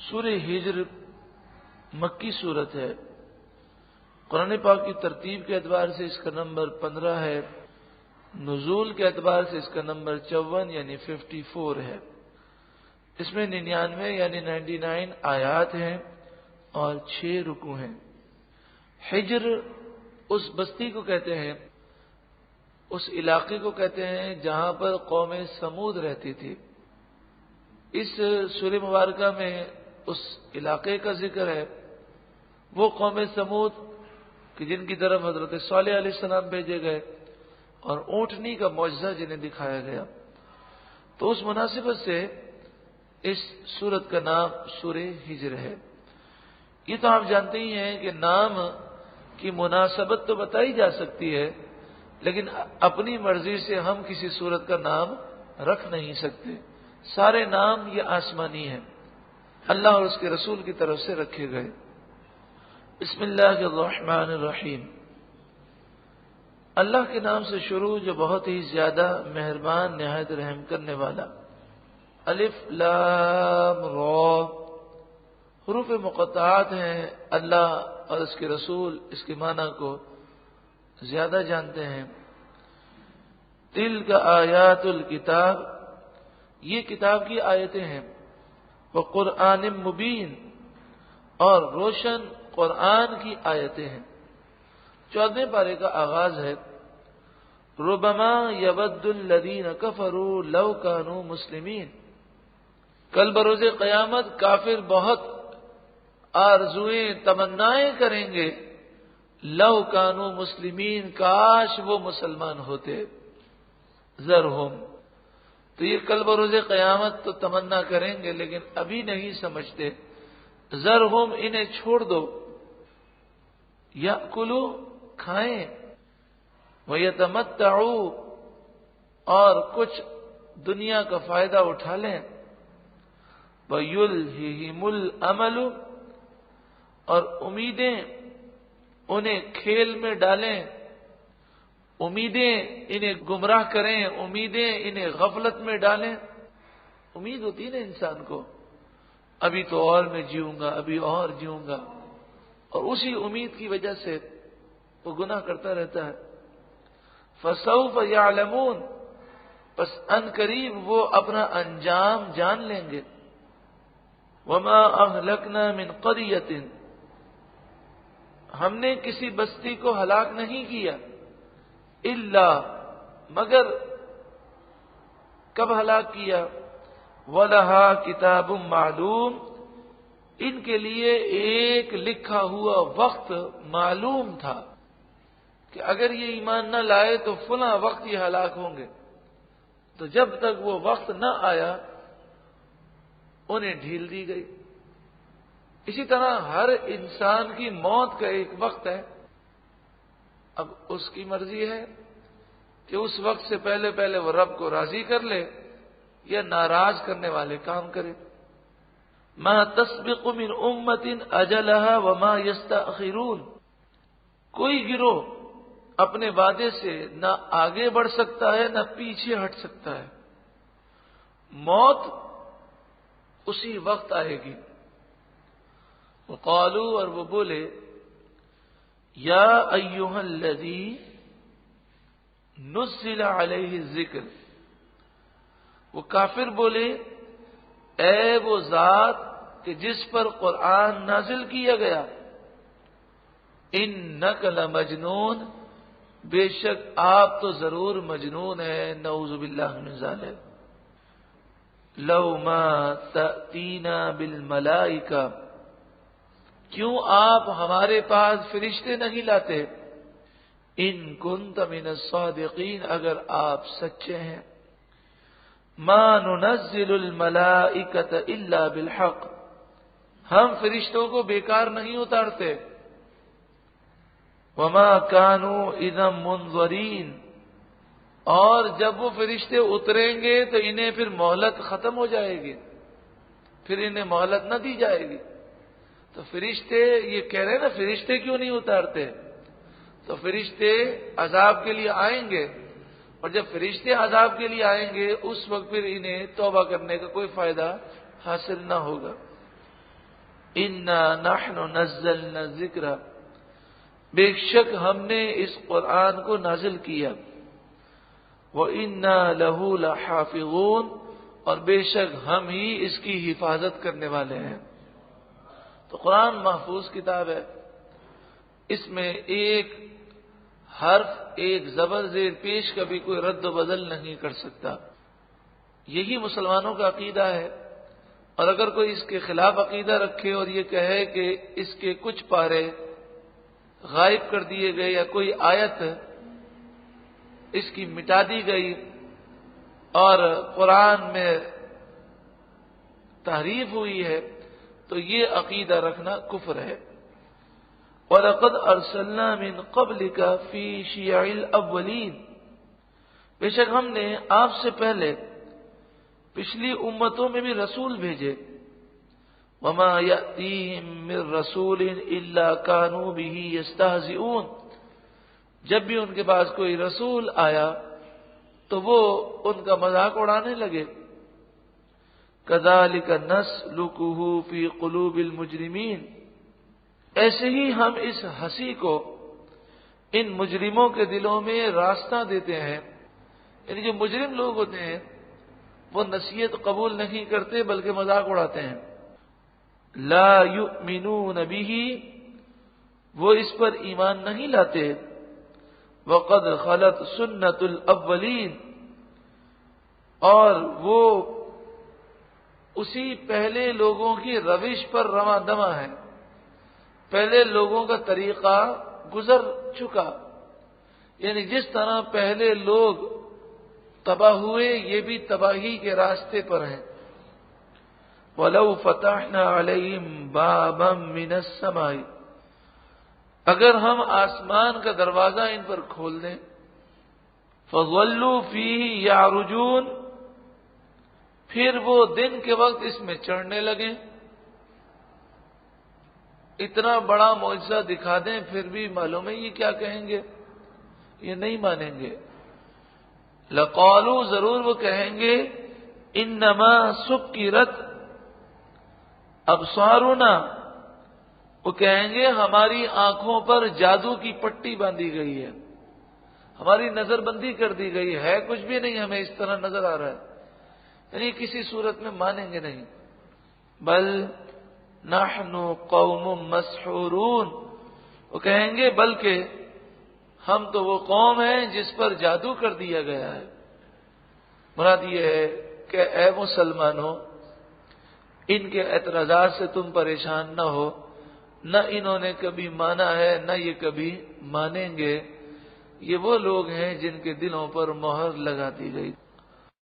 سورہ ہجر مکی صورت ہے۔ قرآن پاک کی ترتیب کے اعتبار سے اس کا نمبر 15 ہے، نزول کے اعتبار سے اس کا نمبر 54 یعنی 54 ہے۔ اس میں 99 یعنی 99 آیات ہیں اور 6 رکوع ہیں۔ ہجر اس بستی کو کہتے ہیں، اس علاقے کو کہتے ہیں جہاں پر قوم سمود رہتی تھی۔ اس سورہ مبارکہ میں اس علاقے کا ذکر ہے، وہ قوم سمود کہ جن کی طرف حضرت صالح علیہ السلام بھیجے گئے اور اونٹنی کا معجزہ جنہیں دکھایا گیا۔ تو اس مناسبت سے اس سورت کا نام سورہ ہجر ہے۔ یہ تو آپ جانتے ہی ہیں کہ نام کی مناسبت تو بتائی جا سکتی ہے، لیکن اپنی مرضی سے ہم کسی سورت کا نام رکھ نہیں سکتے۔ سارے نام یہ آسمانی ہیں، اللہ اور اس کے رسول کی طرف سے رکھے گئے۔ بسم اللہ الرحمن الرحیم، اللہ کے نام سے شروع جو بہت ہی زیادہ مہربان نہایت رحم کرنے والا۔ الف لام را، حروف مقطعات ہیں۔ اللہ اور اس کے رسول اس کے معنی کو زیادہ جانتے ہیں۔ تلک آیات الکتاب، یہ کتاب کی آیتیں ہیں۔ وقرآن مبین، اور روشن قرآن کی آیتیں ہیں۔ 14ویں پارے کا آغاز ہے، ربما یود الذین کفروا لو کانوا مسلمین۔ کل بروز قیامت کافر بہت آرزوئیں تمنائیں کریں گے، لو کانوا مسلمین، کاش وہ مسلمان ہوتے۔ ذرہم، تو یہ کل بروز قیامت تو تمنا کریں گے لیکن ابھی نہیں سمجھتے۔ ذرہم، انہیں چھوڑ دو، یأکلوا، کھائیں، ویتمتعوا، اور کچھ دنیا کا فائدہ اٹھا لیں، ویلہہم الامل، اور امیدیں انہیں کھیل میں ڈالیں، امیدیں انہیں گمراہ کریں، امیدیں انہیں غفلت میں ڈالیں۔ امید ہوتی ہے نا انسان کو، ابھی تو اور میں جیوں گا، ابھی اور جیوں گا، اور اسی امید کی وجہ سے وہ گناہ کرتا رہتا ہے۔ فسوف یعلمون، پس ان قریب وہ اپنا انجام جان لیں گے۔ وما اہلکنا من قریۃ، ہم نے کسی بستی کو ہلاک نہیں کیا، الا، مگر کب ہلاک کیا؟ وَلَهَا کتاب معلوم، ان کے لیے ایک لکھا ہوا وقت معلوم تھا کہ اگر یہ ایمان نہ لائے تو فلاں وقت یہ ہلاک ہوں گے۔ تو جب تک وہ وقت نہ آیا انہیں ڈھیل دی گئی۔ اسی طرح ہر انسان کی موت کا ایک وقت ہے، اب اس کی مرضی ہے کہ اس وقت سے پہلے پہلے وہ رب کو راضی کر لے یا ناراض کرنے والے کام کرے۔ ما تسبق من امت اجلها وما یستأخرون، کوئی گروہ اپنے وعدے سے نہ آگے بڑھ سکتا ہے نہ پیچھے ہٹ سکتا ہے۔ موت اسی وقت آئے گی۔ وقالوا، اور وہ بولے، یا ایھا الذی نزل علیہ الذکر، وہ کافر بولے، اے وہ ذات کہ جس پر قرآن نازل کیا گیا، انک لمجنون، بے شک آپ تو ضرور مجنون ہیں، نعوذ باللہ من ذالک۔ لو ما تأتینا بالملائکہ، کیوں آپ ہمارے پاس فرشتے نہیں لاتے؟ ان کنت من الصادقین، اگر آپ سچے ہیں۔ ما ننزل الملائکۃ الا بالحق، ہم فرشتوں کو بیکار نہیں اتارتے۔ وما كانوا اذا منظرین، اور جب وہ فرشتے اتریں گے تو انہیں پھر مہلت ختم ہو جائے گی، پھر انہیں مہلت نہ دی جائے گی۔ تو فرشتے یہ کہہ رہے ہیں نا، فرشتے کیوں نہیں اتارتے؟ تو فرشتے عذاب کے لیے آئیں گے، اور جب فرشتے عذاب کے لیے آئیں گے اس وقت پھر انہیں توبہ کرنے کا کوئی فائدہ حاصل نہ ہوگا۔ انا نحن نزلنا الذکر، بے شک ہم نے اس قرآن کو نازل کیا، وَإِنَّا لَهُ لَحَافِظُونَ، اور بے شک ہم ہی اس کی حفاظت کرنے والے ہیں۔ تو قرآن محفوظ کتاب ہے، اس میں ایک حرف، ایک زبر زیر پیش کا بھی کوئی رد و بدل نہیں کر سکتا۔ یہی مسلمانوں کا عقیدہ ہے، اور اگر کوئی اس کے خلاف عقیدہ رکھے اور یہ کہے کہ اس کے کچھ پارے غائب کر دیے گئے یا کوئی آیت اس کی مٹا دی گئی اور قرآن میں تحریف ہوئی ہے، تو یہ عقیدہ رکھنا کفر ہے۔ وَلَقَدْ أَرْسَلْنَا مِن قَبْلِكَ فِي شِيَعِ الْأَوَّلِينَ، بے شک ہم نے آپ سے پہلے پچھلی امتوں میں بھی رسول بھیجے۔ وَمَا يَأْتِيهِم مِّن رَّسُولٍ إِلَّا كَانُوا بِهِ يَسْتَهْزِئُونَ، جب بھی ان کے پاس کوئی رسول آیا تو وہ ان کا مذاق اڑانے لگے۔ كَذَلِكَ نَسْلُكُهُ فِي قُلُوبِ الْمُجْرِمِينَ، ایسے ہی ہم اس ہنسی کو ان مجرموں کے دلوں میں راستہ دیتے ہیں۔ یعنی جو مجرم لوگ ہوتے ہیں وہ نصیحت قبول نہیں کرتے بلکہ مذاق اڑاتے ہیں۔ لا یؤمنون بہ، وہ اس پر ایمان نہیں لاتے۔ وقد خلت سنت الاولین، اور وہ اسی پہلے لوگوں کی روش پر رواں دواں ہے، پہلے لوگوں کا طریقہ گزر چکا، یعنی جس طرح پہلے لوگ تباہ ہوئے یہ بھی تباہی کے راستے پر ہیں۔ وَلَوْ فَتَحْنَا عَلَيْهِمْ بَابًا مِّنَ السَّمَاءِ، اگر ہم آسمان کا دروازہ ان پر کھول دیں، فَظَلُّوا فِيهِ يَعْرُجُونَ، پھر وہ دن کے وقت اس میں چڑھنے لگیں۔ اتنا بڑا معجزہ دکھا دیں پھر بھی معلوم ہے یہ کیا کہیں گے، یہ نہیں مانیں گے۔ لَقَالُوا، ضرور وہ کہیں گے، إِنَّمَا سُكِّرَتْ أَبْصَارُنَا، وہ کہیں گے ہماری آنکھوں پر جادو کی پٹی باندھی گئی ہے، ہماری نظر بندی کر دی گئی ہے، کچھ بھی نہیں ہمیں اس طرح نظر آ رہا ہے، یعنی کسی صورت میں مانیں گے نہیں۔ بل نحن قوم مسحورون، وہ کہیں گے بلکہ ہم تو وہ قوم ہیں جس پر جادو کر دیا گیا ہے۔ مراد یہ ہے کہ اے مسلمانوں، ان کے اعتراضات سے تم پریشان نہ ہو، نہ انہوں نے کبھی مانا ہے نہ یہ کبھی مانیں گے، یہ وہ لوگ ہیں جن کے دلوں پر مہر لگا دی گئی۔